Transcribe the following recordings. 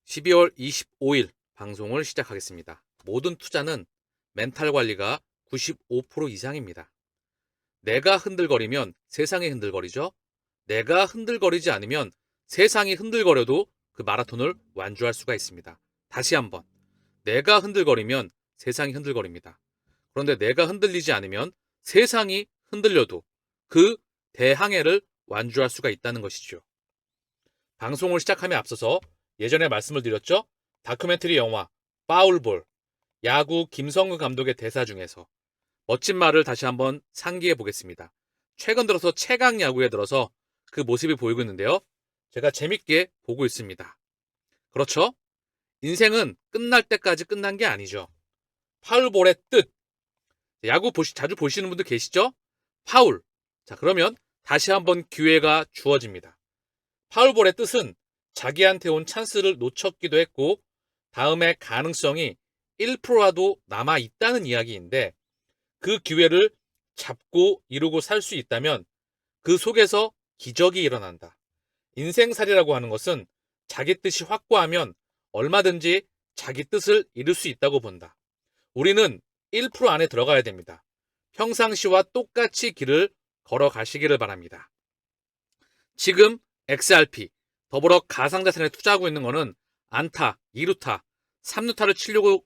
12월 25일 방송을 시작하겠습니다. 모든 투자는 멘탈 관리가 95% 이상입니다. 내가 흔들거리면 세상이 흔들거리죠. 내가 흔들거리지 않으면 세상이 흔들거려도 그 마라톤을 완주할 수가 있습니다. 다시 한번. 내가 흔들거리면 세상이 흔들거립니다. 그런데 내가 흔들리지 않으면 세상이 흔들려도 그 대항해를 완주할 수가 있다는 것이죠. 방송을 시작함에 앞서서 예전에 말씀을 드렸죠. 다큐멘터리 영화 파울볼, 야구 김성근 감독의 대사 중에서 멋진 말을 다시 한번 상기해 보겠습니다. 최근 들어서 최강 야구에 들어서 그 모습이 보이고 있는데요. 제가 재밌게 보고 있습니다. 그렇죠? 인생은 끝날 때까지 끝난 게 아니죠. 파울볼의 뜻. 야구 자주 보시는 분들 계시죠? 파울. 자, 그러면 다시 한번 기회가 주어집니다. 파울볼의 뜻은 자기한테 온 찬스를 놓쳤기도 했고 다음에 가능성이 1%라도 남아있다는 이야기인데 그 기회를 잡고 이루고 살 수 있다면 그 속에서 기적이 일어난다. 인생살이라고 하는 것은 자기 뜻이 확고하면 얼마든지 자기 뜻을 이룰 수 있다고 본다. 우리는 1% 안에 들어가야 됩니다. 평상시와 똑같이 길을 걸어가시기를 바랍니다. 지금 XRP, 더불어 가상자산에 투자하고 있는 거는 안타, 2루타, 3루타를 치려고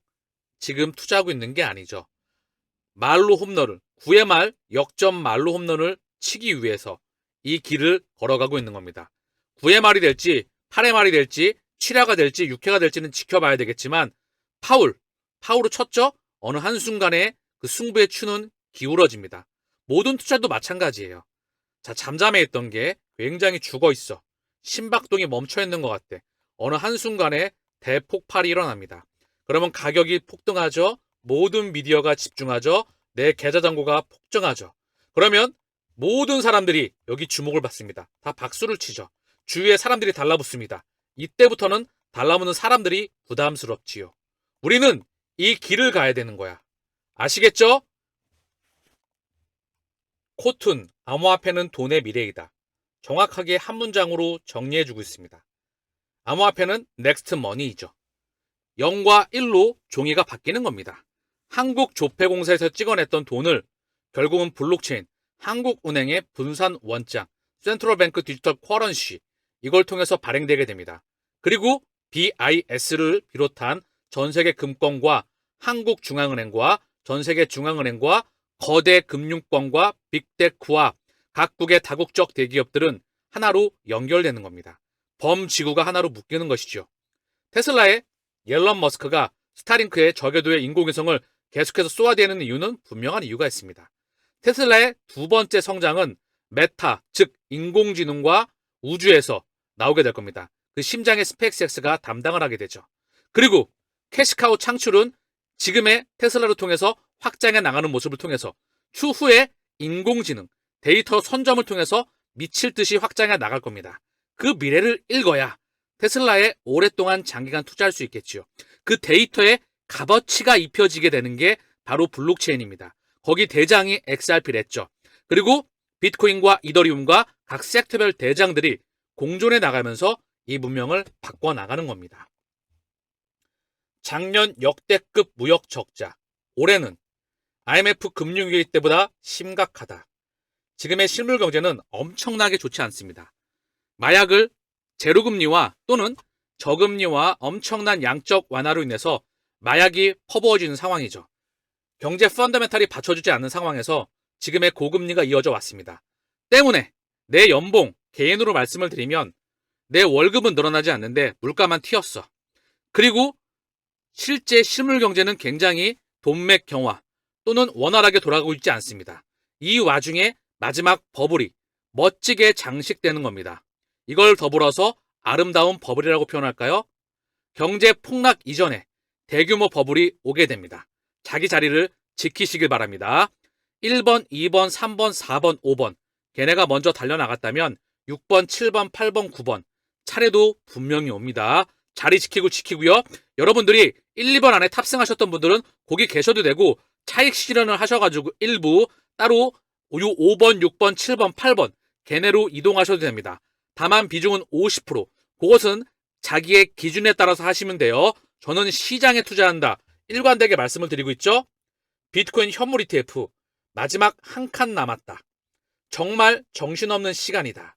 지금 투자하고 있는 게 아니죠. 말로 홈런을, 9회 말 역전 말로 홈런을 치기 위해서 이 길을 걸어가고 있는 겁니다. 9회 말이 될지 8회 말이 될지 7회가 될지 6회가 될지는 지켜봐야 되겠지만 파울을 쳤죠? 어느 한순간에 그 승부의 추는 기울어집니다. 모든 투자도 마찬가지예요. 자, 잠잠해 있던 게 굉장히 죽어 있어. 심박동이 멈춰 있는 것 같아. 어느 한순간에 대폭발이 일어납니다. 그러면 가격이 폭등하죠. 모든 미디어가 집중하죠. 내 계좌 잔고가 폭증하죠. 그러면 모든 사람들이 여기 주목을 받습니다. 다 박수를 치죠. 주위에 사람들이 달라붙습니다. 이때부터는 달라붙는 사람들이 부담스럽지요. 우리는 이 길을 가야 되는 거야. 아시겠죠? 코툰, 암호화폐는 돈의 미래이다. 정확하게 한 문장으로 정리해주고 있습니다. 암호화폐는 넥스트 머니이죠. 0과 1로 종이가 바뀌는 겁니다. 한국조폐공사에서 찍어냈던 돈을 결국은 블록체인, 한국은행의 분산 원장, 센트럴뱅크 디지털 커런시 이걸 통해서 발행되게 됩니다. 그리고 BIS를 비롯한 전세계 금권과 한국중앙은행과 전세계 중앙은행과 거대 금융권과 빅테크와 각국의 다국적 대기업들은 하나로 연결되는 겁니다. 범지구가 하나로 묶이는 것이죠. 테슬라의 앨런 머스크가 스타링크의 저궤도의 인공위성을 계속해서 쏘아대는 이유는 분명한 이유가 있습니다. 테슬라의 두 번째 성장은 메타, 즉 인공지능과 우주에서 나오게 될 겁니다. 그 심장의 스페이스X가 담당을 하게 되죠. 그리고 캐시카우 창출은 지금의 테슬라를 통해서 확장해 나가는 모습을 통해서 추후에 인공지능, 데이터 선점을 통해서 미칠 듯이 확장해 나갈 겁니다. 그 미래를 읽어야 테슬라에 오랫동안 장기간 투자할 수 있겠지요. 그 데이터에 값어치가 입혀지게 되는 게 바로 블록체인입니다. 거기 대장이 XRP랬죠. 그리고 비트코인과 이더리움과 각 섹터별 대장들이 공존해 나가면서 이 문명을 바꿔나가는 겁니다. 작년 역대급 무역 적자, 올해는 IMF 금융위기 때보다 심각하다. 지금의 실물 경제는 엄청나게 좋지 않습니다. 마약을 제로금리와 또는 저금리와 엄청난 양적 완화로 인해서 마약이 퍼부어지는 상황이죠. 경제 펀더멘탈이 받쳐주지 않는 상황에서 지금의 고금리가 이어져 왔습니다. 때문에 내 연봉, 개인으로 말씀을 드리면 내 월급은 늘어나지 않는데 물가만 튀었어. 그리고 실제 실물 경제는 굉장히 돈맥 경화 또는 원활하게 돌아가고 있지 않습니다. 이 와중에 마지막 버블이 멋지게 장식되는 겁니다. 이걸 더불어서 아름다운 버블이라고 표현할까요? 경제 폭락 이전에 대규모 버블이 오게 됩니다. 자기 자리를 지키시길 바랍니다. 1번, 2번, 3번, 4번, 5번 걔네가 먼저 달려나갔다면 6번, 7번, 8번, 9번 차례도 분명히 옵니다. 자리 지키고요. 여러분들이 1, 2번 안에 탑승하셨던 분들은 거기 계셔도 되고 차익 실현을 하셔가지고 일부 따로 5번, 6번, 7번, 8번 걔네로 이동하셔도 됩니다. 다만 비중은 50%. 그것은 자기의 기준에 따라서 하시면 돼요. 저는 시장에 투자한다. 일관되게 말씀을 드리고 있죠. 비트코인 현물 ETF 마지막 한 칸 남았다. 정말 정신없는 시간이다.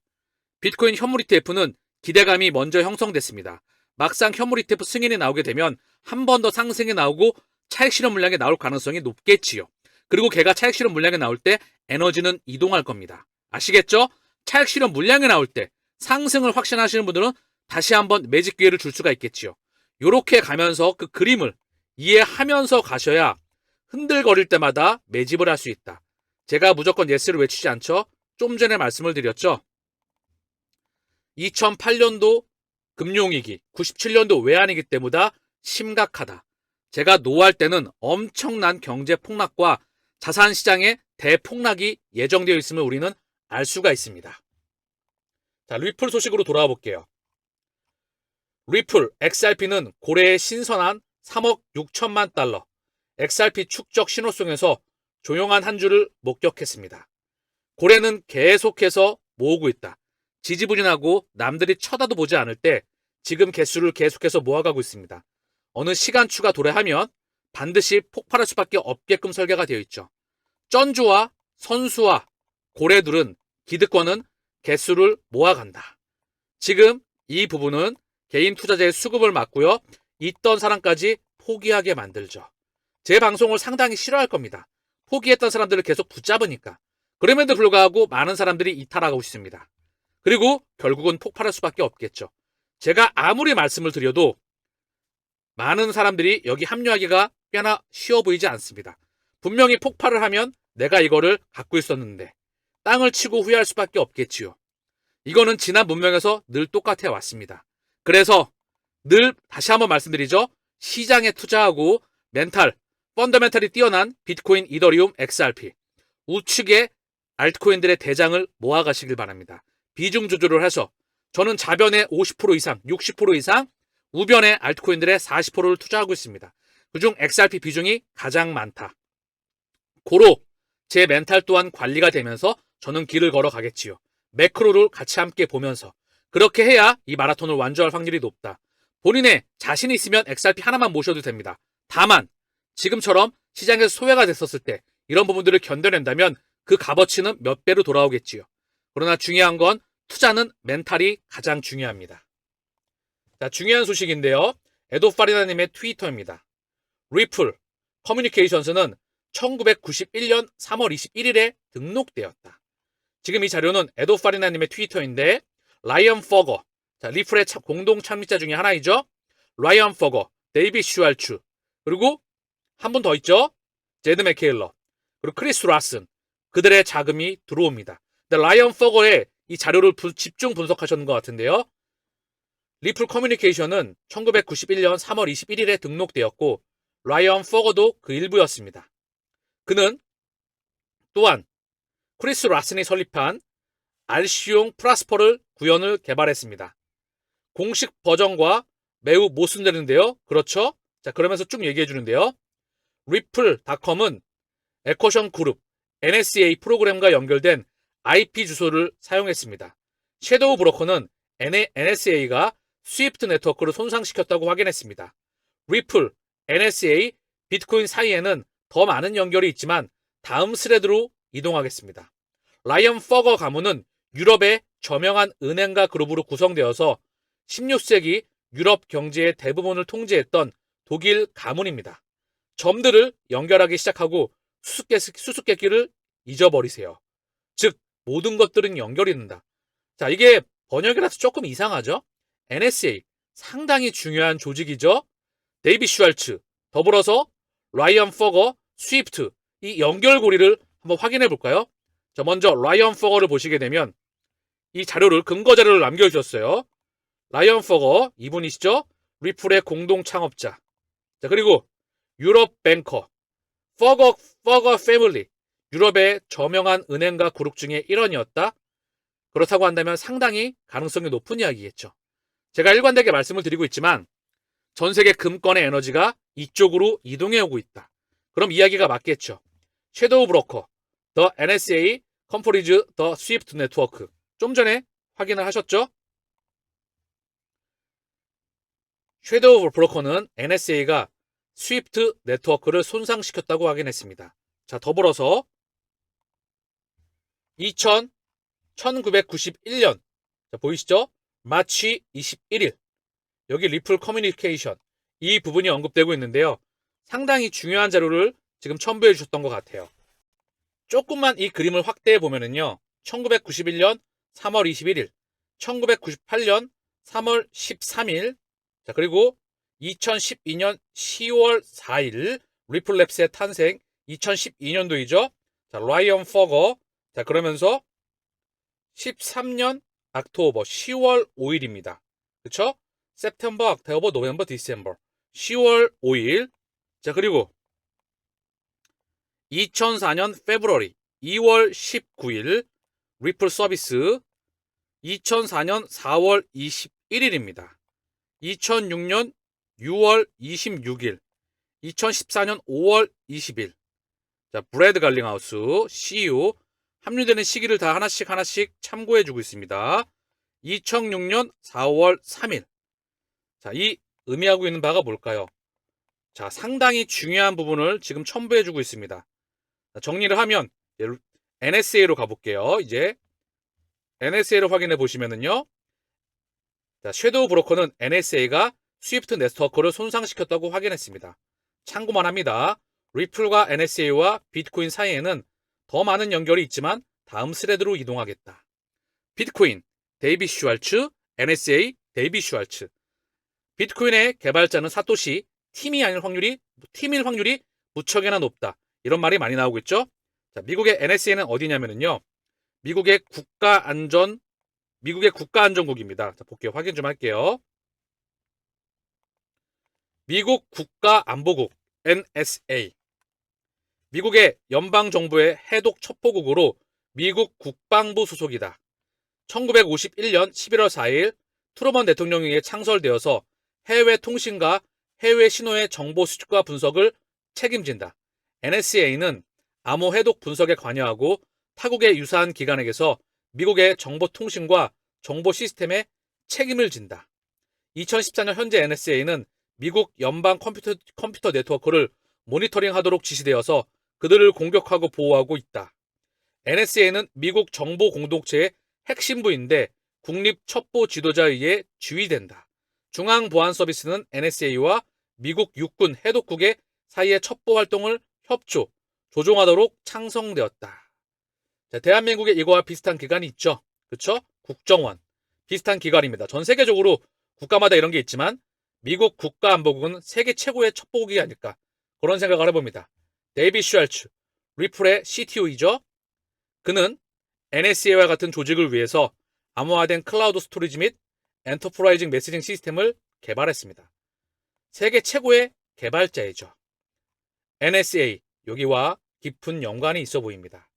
비트코인 현물 ETF는 기대감이 먼저 형성됐습니다. 막상 현물 ETF 승인이 나오게 되면 한 번 더 상승이 나오고 차익 실현 물량이 나올 가능성이 높겠지요. 그리고 걔가 차익 실현 물량이 나올 때 에너지는 이동할 겁니다. 아시겠죠? 차익 실현 물량이 나올 때 상승을 확신하시는 분들은 다시 한번 매직 기회를 줄 수가 있겠지요. 요렇게 가면서 그 그림을 이해하면서 가셔야 흔들거릴 때마다 매집을 할 수 있다. 제가 무조건 예스를 외치지 않죠? 좀 전에 말씀을 드렸죠? 2008년도 금융위기, 97년도 외환위기 때보다 심각하다. 제가 노할 때는 엄청난 경제 폭락과 자산시장의 대폭락이 예정되어 있음을 우리는 알 수가 있습니다. 자, 리플 소식으로 돌아와 볼게요. 리플 XRP는 고래의 신선한 3억 6천만 달러 XRP 축적 신호송에서 조용한 한 주를 목격했습니다. 고래는 계속해서 모으고 있다. 지지부진하고 남들이 쳐다도 보지 않을 때 지금 개수를 계속해서 모아가고 있습니다. 어느 시간추가 도래하면 반드시 폭발할 수밖에 없게끔 설계가 되어 있죠. 쩐주와 선수와 고래들은 기득권은 개수를 모아간다. 지금 이 부분은 개인 투자자의 수급을 막고요. 있던 사람까지 포기하게 만들죠. 제 방송을 상당히 싫어할 겁니다. 포기했던 사람들을 계속 붙잡으니까. 그럼에도 불구하고 많은 사람들이 이탈하고 있습니다. 그리고 결국은 폭발할 수밖에 없겠죠. 제가 아무리 말씀을 드려도 많은 사람들이 여기 합류하기가 꽤나 쉬워 보이지 않습니다. 분명히 폭발을 하면 내가 이거를 갖고 있었는데 땅을 치고 후회할 수밖에 없겠지요. 이거는 지난 문명에서 늘 똑같아 왔습니다. 그래서 늘 다시 한번 말씀드리죠. 시장에 투자하고 펀더멘탈이 뛰어난 비트코인, 이더리움, XRP 우측의 알트코인들의 대장을 모아가시길 바랍니다. 비중 조절을 해서 저는 좌변에 50% 이상, 60% 이상, 우변에 알트코인들의 40%를 투자하고 있습니다. 그중 XRP 비중이 가장 많다. 고로 제 멘탈 또한 관리가 되면서 저는 길을 걸어가겠지요. 매크로를 같이 함께 보면서 그렇게 해야 이 마라톤을 완주할 확률이 높다. 본인의 자신이 있으면 XRP 하나만 모셔도 됩니다. 다만 지금처럼 시장에서 소외가 됐었을 때 이런 부분들을 견뎌낸다면 그 값어치는 몇 배로 돌아오겠지요. 그러나 중요한 건 투자는 멘탈이 가장 중요합니다. 자, 중요한 소식인데요. 에도파리나님의 트위터입니다. 리플 커뮤니케이션스는 1991년 3월 21일에 등록되었다. 지금 이 자료는 에도파리나님의 트위터인데 라이언 퍼거, 자, 리플의 공동 창립자 중에 하나이죠. 라이언 퍼거, 데이빗 슈알츠, 그리고 한 분 더 있죠. 제드 맥케일러, 그리고 크리스 라슨, 그들의 자금이 들어옵니다. 근데 라이언 퍼거의 이 자료를 집중 분석하셨는 것 같은데요. 리플 커뮤니케이션은 1991년 3월 21일에 등록되었고 라이언 퍼거도 그 일부였습니다. 그는 또한 크리스 라슨이 설립한 알시용 프라스퍼를 구현을 개발했습니다. 공식 버전과 매우 모순되는데요. 그렇죠? 자, 그러면서 쭉 얘기해 주는데요. 리플닷컴은 에쿼션 그룹 NSA 프로그램과 연결된 IP 주소를 사용했습니다. 섀도우 브로커는 NSA가 스위프트 네트워크를 손상시켰다고 확인했습니다. 리플, NSA, 비트코인 사이에는 더 많은 연결이 있지만 다음 스레드로 이동하겠습니다. 라이언 퍼거 가문은 유럽의 저명한 은행가 그룹으로 구성되어서 16세기 유럽 경제의 대부분을 통제했던 독일 가문입니다. 점들을 연결하기 시작하고 수수께끼를 잊어버리세요. 즉 모든 것들은 연결이 된다. 자, 이게 번역이라서 조금 이상하죠? NSA 상당히 중요한 조직이죠. 데이빗 슈알츠 더불어서 라이언 퍼거, 스위프트 이 연결고리를 한번 확인해 볼까요? 자, 먼저 라이언 퍼거를 보시게 되면 이 자료를 근거 자료를 남겨주셨어요. 라이언 퍼거 이분이시죠? 리플의 공동 창업자. 자, 그리고 유럽 뱅커 퍼거 패밀리 유럽의 저명한 은행가 그룹 중에 일원이었다. 그렇다고 한다면 상당히 가능성이 높은 이야기겠죠. 제가 일관되게 말씀을 드리고 있지만 전 세계 금권의 에너지가 이쪽으로 이동해 오고 있다. 그럼 이야기가 맞겠죠. 섀도우 브로커, 더 NSA, 컴퍼리즈, 더 스위프트 네트워크 좀 전에 확인을 하셨죠? 섀도우 브로커는 NSA가 스위프트 네트워크를 손상시켰다고 확인했습니다. 자, 더불어서 1991년 자, 보이시죠? 마치 21일 여기 리플 커뮤니케이션 이 부분이 언급되고 있는데요. 상당히 중요한 자료를 지금 첨부해 주셨던 것 같아요. 조금만 이 그림을 확대해 보면은요. 1991년 3월 21일, 1998년 3월 13일, 자, 그리고 2012년 10월 4일 리플랩스의 탄생 2012년도이죠. 자, 라이언 퍼거. 자, 그러면서 13년 옥토버 10월 5일입니다. 그쵸? September, October, November, December 10월 5일. 자, 그리고 2004년 February 2월 19일 리플 서비스 2004년 4월 21일입니다. 2006년 6월 26일 2014년 5월 20일 자, 브래드 갈링하우스 CEO 합류되는 시기를 다 하나씩 참고해주고 있습니다. 2006년 4월 3일 자, 이 의미하고 있는 바가 뭘까요? 자, 상당히 중요한 부분을 지금 첨부해주고 있습니다. 자, 정리를 하면 NSA로 가볼게요. 이제 NSA를 확인해 보시면은요. 자, 섀도우 브로커는 NSA가 스위프트 네트워크를 손상시켰다고 확인했습니다. 참고만 합니다. 리플과 NSA와 비트코인 사이에는 더 많은 연결이 있지만 다음 스레드로 이동하겠다. 비트코인 데이비 슈왈츠, NSA 데이비 슈왈츠. 비트코인의 개발자는 사토시, 팀일 확률이 무척이나 높다. 이런 말이 많이 나오고 있죠. 자, 미국의 NSA는 어디냐면요. 미국의 국가안전국입니다. 자, 볼게요. 확인 좀 할게요. 미국 국가안보국 NSA. 미국의 연방정부의 해독 첩보국으로 미국 국방부 소속이다. 1951년 11월 4일 트루먼 대통령에 의해 창설되어서 해외 통신과 해외 신호의 정보 수집과 분석을 책임진다. NSA는 암호 해독 분석에 관여하고 타국의 유사한 기관에게서 미국의 정보통신과 정보 시스템에 책임을 진다. 2014년 현재 NSA는 미국 연방 컴퓨터 네트워크를 모니터링하도록 지시되어서 그들을 공격하고 보호하고 있다. NSA는 미국 정보 공동체의 핵심부인데 국립 첩보 지도자에 의해 지휘된다. 중앙보안서비스는 NSA와 미국 육군 해독국의 사이의 첩보 활동을 조종하도록 창성되었다. 자, 대한민국에 이거와 비슷한 기관이 있죠. 그쵸? 국정원. 비슷한 기관입니다. 전 세계적으로 국가마다 이런 게 있지만 미국 국가안보국은 세계 최고의 첩보국이 아닐까 그런 생각을 해봅니다. 데이비 슈왈츠, 리플의 CTO이죠. 그는 NSA와 같은 조직을 위해서 암호화된 클라우드 스토리지 및 엔터프라이징 메시징 시스템을 개발했습니다. 세계 최고의 개발자이죠. NSA, 여기와 깊은 연관이 있어 보입니다.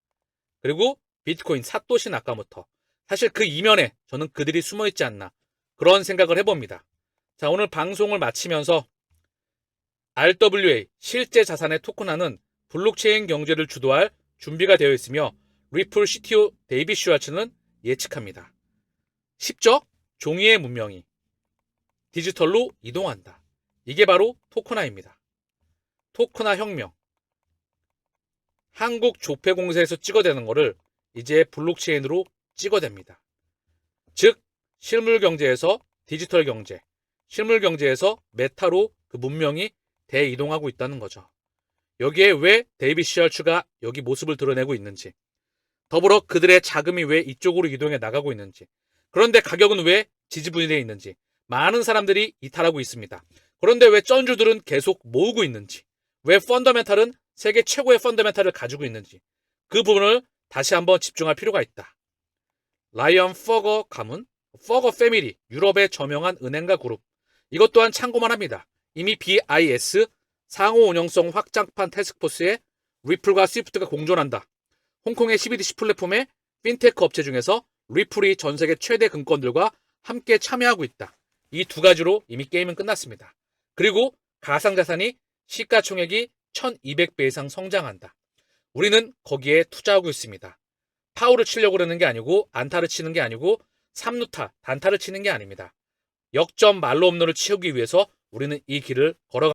그리고 비트코인 사토시 나카모토. 사실 그 이면에 저는 그들이 숨어있지 않나 그런 생각을 해봅니다. 자, 오늘 방송을 마치면서 RWA, 실제 자산의 토큰화는 블록체인 경제를 주도할 준비가 되어 있으며 리플 CTO 데이비 슈왈츠는 예측합니다. 쉽죠? 종이의 문명이 디지털로 이동한다. 이게 바로 토큰화입니다. 토큰화 혁명. 한국 조폐공사에서 찍어대는 거를 이제 블록체인으로 찍어댑니다. 즉 실물 경제에서 디지털 경제, 실물 경제에서 메타로 그 문명이 대이동하고 있다는 거죠. 여기에 왜 데이비 슈왈츠가 여기 모습을 드러내고 있는지, 더불어 그들의 자금이 왜 이쪽으로 이동해 나가고 있는지, 그런데 가격은 왜 지지부진해 있는지, 많은 사람들이 이탈하고 있습니다. 그런데 왜 쩐주들은 계속 모으고 있는지, 왜 펀더멘탈은 세계 최고의 펀더멘탈을 가지고 있는지, 그 부분을 다시 한번 집중할 필요가 있다. 라이언 퍼거 가문, 퍼거 패밀리, 유럽의 저명한 은행가 그룹. 이것 또한 참고만 합니다. 이미 BIS 상호 운영성 확장판 태스크포스에 리플과 스위프트가 공존한다. 홍콩의 CBDC 플랫폼의 핀테크 업체 중에서 리플이 전 세계 최대 금권들과 함께 참여하고 있다. 이 두 가지로 이미 게임은 끝났습니다. 그리고 가상자산이 시가총액이 1200배 이상 성장한다. 우리는 거기에 투자하고 있습니다. 파울을 치려고 그러는 게 아니고 안타를 치는 게 아니고 3루타, 단타를 치는 게 아닙니다. 역전 말로 홈런을 치우기 위해서 우리는 이 길을 걸어가